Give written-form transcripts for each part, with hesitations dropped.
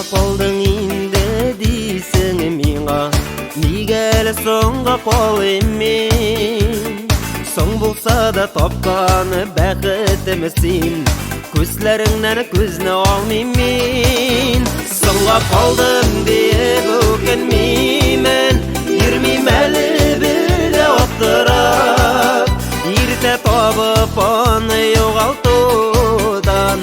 Qoldың инде дейсің миңа, неге әлі соңға қол емен? Соң болса да тапқаны бәқітімісін, көзлеріңнен көзіне алмаймен. Соңға қалдым деп өкінмеймін, ермейм әлі біле оқтырап. Ерте табып аны жоғалтудан,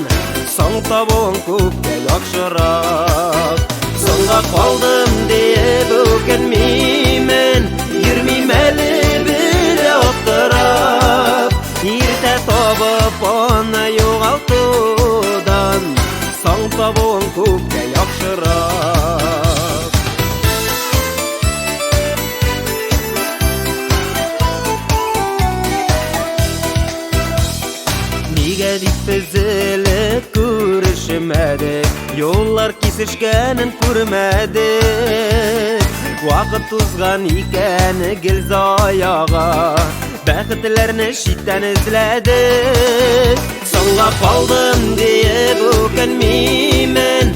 соң табуың көпке жақсырақ. Соңға қалдым деп өкінмеймін, ермейм әлі біле оқтырап. Ерте табып аны жоғалтудан, соң табуың көпке жақсырақ. Неге деп үзіліп көрішімәдік, жоллар кесішкенін көрмәдік. Уақыт ұзған екені кел заяға, бәқітлеріні шиттен ізләдік. Соңға қалдым деп өкінмеймін,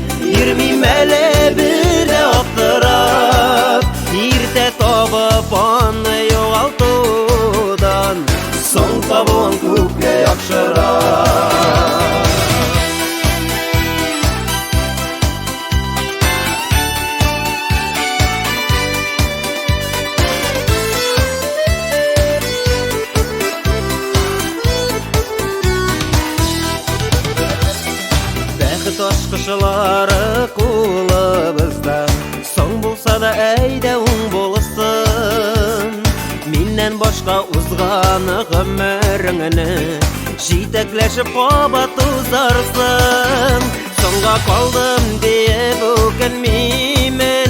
ермейм әлі біле оқтырап. Ерте табып аны жоғалтудан, соң табуың көпке жақсырақ. Бәқіт ашқышылары қолыбызда, соң болса да әйді оң болысын. Меннен башқа ұзғаны ғұміріңіні, жетекләшіп қабат ұзарсын. Соңға қалдым деп өкінмеймін,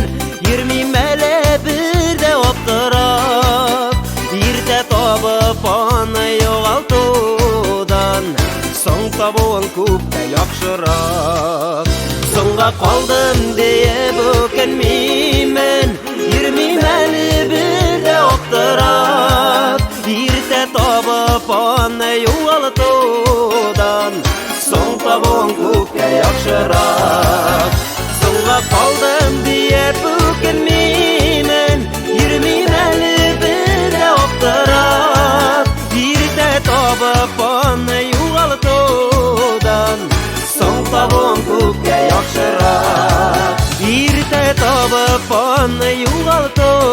ермейм әлі бірде оқтырап. Ерте табып аны жоғалтудан, соң табуың көпке жақсырақ. Соңға қалдым деп өкінмеймін, ермейм әлі бірде оқтырап. Ерте табып аны жоғалтудан, соң табуың көпке жақсырақ. Соңға қалдым деп өкінмеймін, ермейм әлі бірде оқтырап. Ерте табып аны жоғалтудан, соң табуың көпке жақсырақ. Ерте табып аны жоғалтудан,